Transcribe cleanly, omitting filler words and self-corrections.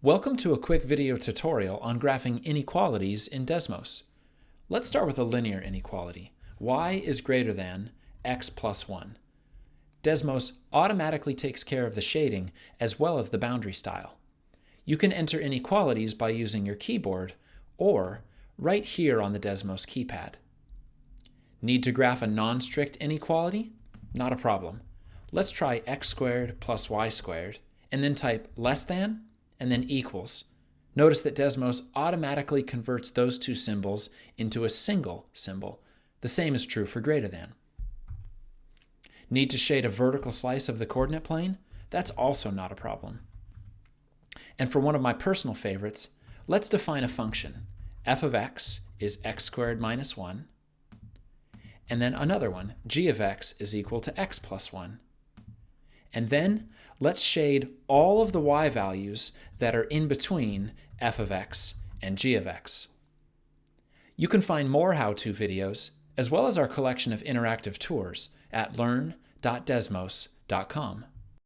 Welcome to a quick video tutorial on graphing inequalities in Desmos. Let's start with a linear inequality. Y is greater than x plus 1. Desmos automatically takes care of the shading as well as the boundary style. You can enter inequalities by using your keyboard or right here on the Desmos keypad. Need to graph a non-strict inequality? Not a problem. Let's try x squared plus y squared and then type less than and then equals. Notice that Desmos automatically converts those two symbols into a single symbol. The same is true for greater than. Need to shade a vertical slice of the coordinate plane? That's also not a problem. And for one of my personal favorites, let's define a function. F of x is x squared minus 1. And then another one, g of x is equal to x plus 1. And then let's shade all of the y values that are in between f of x and g of x. You can find more how-to videos, as well as our collection of interactive tours at learn.desmos.com.